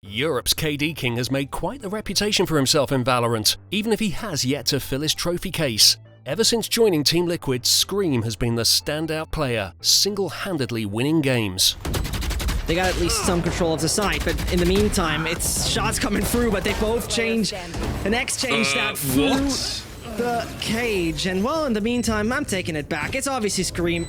Europe's KD King has made quite the reputation for himself in Valorant, even if he has yet to fill his trophy case. Ever since joining Team Liquid, ScreaM has been the standout player, single-handedly winning games. They got at least some control of the site, but in the meantime, it's shots coming through, but they both change and exchange that through the cage. And well, in the meantime, I'm taking it back. It's obviously ScreaM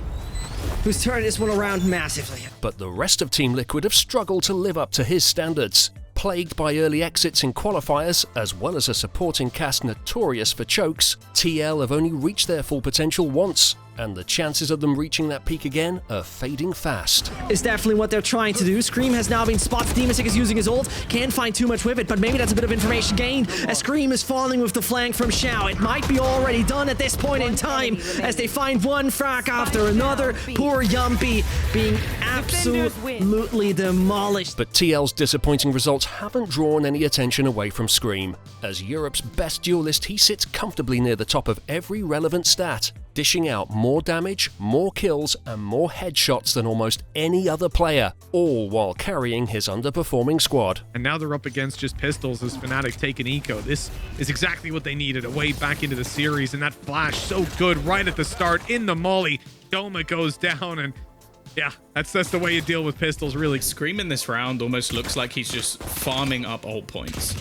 who's turned this one around massively. But the rest of Team Liquid have struggled to live up to his standards. Plagued by early exits in qualifiers, as well as a supporting cast notorious for chokes, TL have only reached their full potential once, and the chances of them reaching that peak again are fading fast. It's definitely what they're trying to do. ScreaM has now been spotted. Demonstick is using his ult. Can't find too much with it, but maybe that's a bit of information gained as ScreaM is falling with the flank from Xiao. It might be already done at this point in time as they find one frag after another. Poor Jamppi being absolutely demolished. But TL's disappointing results haven't drawn any attention away from ScreaM. As Europe's best duelist, he sits comfortably near the top of every relevant stat, dishing out more damage, more kills, and more headshots than almost any other player, all while carrying his underperforming squad. And now they're up against just pistols as Fnatic take an eco. This is exactly what they needed, a way back into the series, and that flash so good right at the start in the molly. Doma goes down, and yeah, that's the way you deal with pistols, really. ScreaM in this round almost looks like he's just farming up ult points.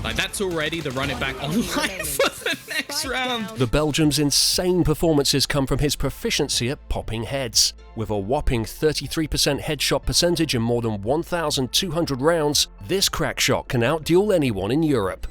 Like, that's already the run it back online for the next round. The Belgium's insane performances come from his proficiency at popping heads. With a whopping 33% headshot percentage in more than 1,200 rounds, this crack shot can outduel anyone in Europe.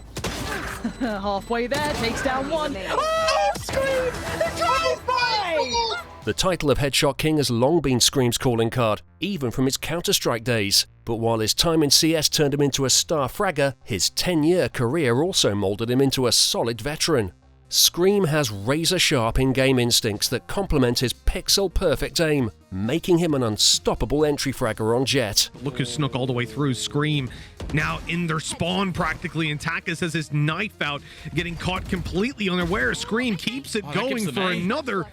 Halfway there, takes down one. Oh, ScreaM! The drive-by! The title of Headshot King has long been ScreaM's calling card, even from his Counter-Strike days. But while his time in CS turned him into a star fragger, his 10-year career also moulded him into a solid veteran. ScreaM has razor-sharp in-game instincts that complement his pixel-perfect aim, making him an unstoppable entry fragger on Jet. Look who snuck all the way through. ScreaM now in their spawn practically, and Takas has his knife out, getting caught completely unaware. ScreaM keeps it going for another.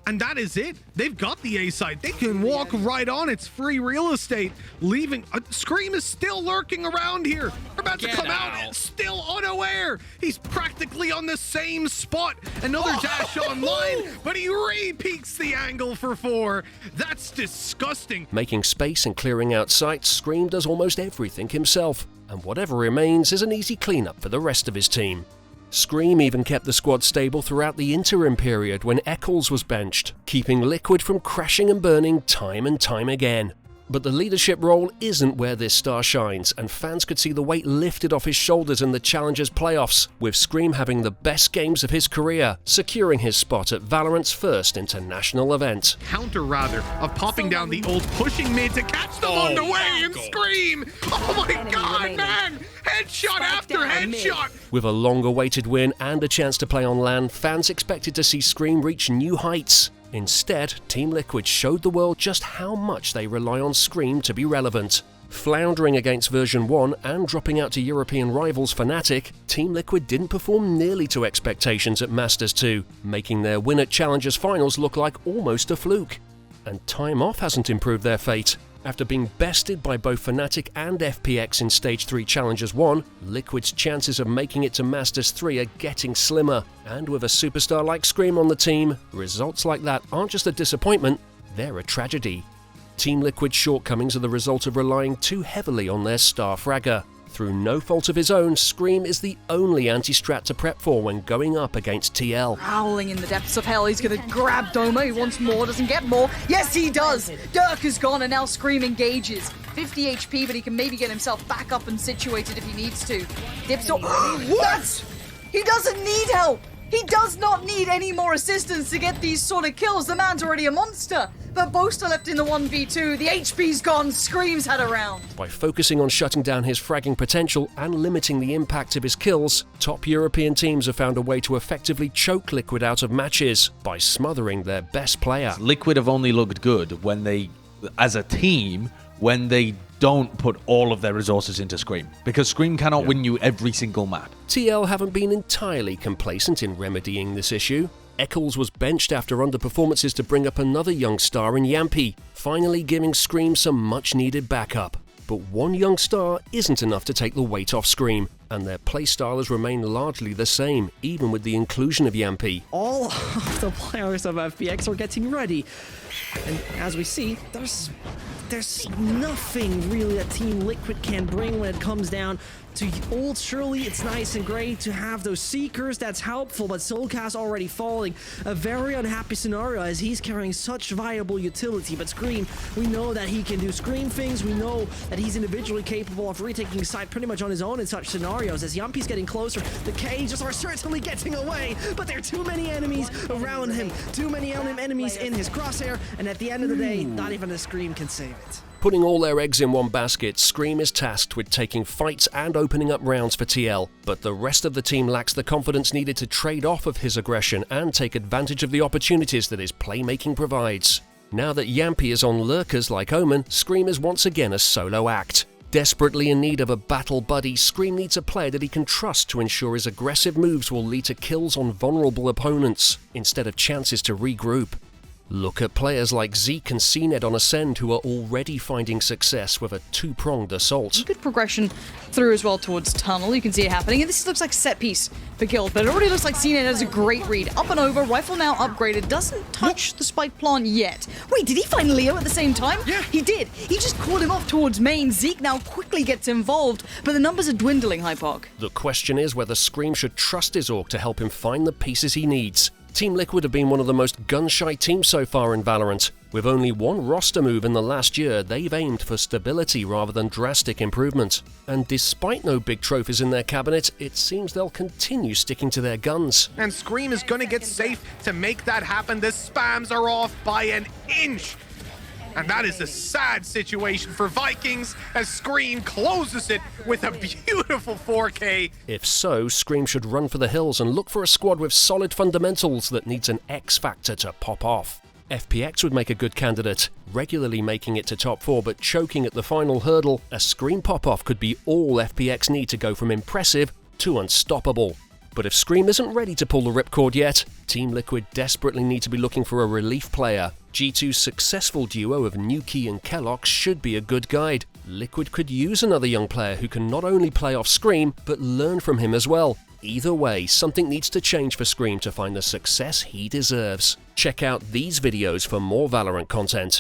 And that is it. They've got the A side. They can walk right on. It's free real estate. Leaving. ScreaM is still lurking around here. They're about to come out. Still unaware. He's practically on the same spot. Another dash online, but he re-peaks the angle for 4. That's disgusting. Making space and clearing out sights, ScreaM does almost everything himself. And whatever remains is an easy cleanup for the rest of his team. ScreaM even kept the squad stable throughout the interim period when Eccles was benched, keeping Liquid from crashing and burning time and time again. But the leadership role isn't where this star shines, and fans could see the weight lifted off his shoulders in the Challengers playoffs, with ScreaM having the best games of his career, securing his spot at Valorant's first international event. Counter rather, of popping down the ult, pushing mid to catch them on the way, and ScreaM! Oh my god, man! Headshot after headshot! With a long-awaited win and a chance to play on LAN, fans expected to see ScreaM reach new heights. Instead, Team Liquid showed the world just how much they rely on ScreaM to be relevant. Floundering against version 1 and dropping out to European rivals Fnatic, Team Liquid didn't perform nearly to expectations at Masters 2, making their win at Challengers Finals look like almost a fluke. And time off hasn't improved their fate. After being bested by both Fnatic and FPX in Stage 3 Challengers 1, Liquid's chances of making it to Masters 3 are getting slimmer, and with a superstar like ScreaM on the team, results like that aren't just a disappointment, they're a tragedy. Team Liquid's shortcomings are the result of relying too heavily on their star fragger. Through no fault of his own, ScreaM is the only anti-strat to prep for when going up against TL. Howling in the depths of hell, he's gonna grab Doma, he wants more, doesn't get more. Yes, he does! Dirk is gone and now ScreaM engages. 50 HP, but he can maybe get himself back up and situated if he needs to. Dips off. What? He doesn't need help! He does not need any more assistance to get these sort of kills. The man's already a monster. But both are left in the 1v2. The HP's gone. ScreaM's had a round. By focusing on shutting down his fragging potential and limiting the impact of his kills, top European teams have found a way to effectively choke Liquid out of matches by smothering their best player. Liquid have only looked good when they, as a team, when they don't put all of their resources into ScreaM, because ScreaM cannot win you every single map. TL haven't been entirely complacent in remedying this issue. Eccles was benched after underperformances to bring up another young star in Jamppi, finally giving ScreaM some much-needed backup. But one young star isn't enough to take the weight off ScreaM, and their playstyle has remained largely the same, even with the inclusion of Jamppi. All of the players of FPX are getting ready. And as we see, there's nothing really that Team Liquid can bring when it comes down to ult. Surely it's nice and great to have those Seekers, that's helpful, but Soulcas already falling. A very unhappy scenario as he's carrying such viable utility, but ScreaM, we know that he can do ScreaM things, we know that he's individually capable of retaking side pretty much on his own in such scenarios. As Jamppi's getting closer, the cages are certainly getting away, but there are too many enemies around him, too many enemies in his crosshair, and at the end of the day, not even a ScreaM can save it. Putting all their eggs in one basket, ScreaM is tasked with taking fights and opening up rounds for TL, but the rest of the team lacks the confidence needed to trade off of his aggression and take advantage of the opportunities that his playmaking provides. Now that Jamppi is on lurkers like Omen, ScreaM is once again a solo act. Desperately in need of a battle buddy, ScreaM needs a player that he can trust to ensure his aggressive moves will lead to kills on vulnerable opponents, instead of chances to regroup. Look at players like Zeke and CNED on Ascend who are already finding success with a two-pronged assault. Good progression through as well towards Tunnel. You can see it happening. And this looks like set piece for Guild, but it already looks like CNED has a great read. Up and over, rifle now upgraded. Doesn't touch the spike plant yet. Wait, did he find Leo at the same time? Yeah. He did. He just called him off towards main. Zeke now quickly gets involved, but the numbers are dwindling, Hypark. The question is whether ScreaM should trust his orc to help him find the pieces he needs. Team Liquid have been one of the most gun-shy teams so far in VALORANT. With only one roster move in the last year, they've aimed for stability rather than drastic improvement. And despite no big trophies in their cabinet, it seems they'll continue sticking to their guns. And ScreaM is going to get safe to make that happen. The spams are off by an inch. And that is a sad situation for Vikings as ScreaM closes it with a beautiful 4K. If so, ScreaM should run for the hills and look for a squad with solid fundamentals that needs an X factor to pop off. FPX would make a good candidate, regularly making it to top 4 but choking at the final hurdle. A ScreaM pop-off could be all FPX need to go from impressive to unstoppable. But if ScreaM isn't ready to pull the ripcord yet, Team Liquid desperately need to be looking for a relief player. G2's successful duo of Nuki and Kellox should be a good guide. Liquid could use another young player who can not only play off ScreaM, but learn from him as well. Either way, something needs to change for ScreaM to find the success he deserves. Check out these videos for more VALORANT content.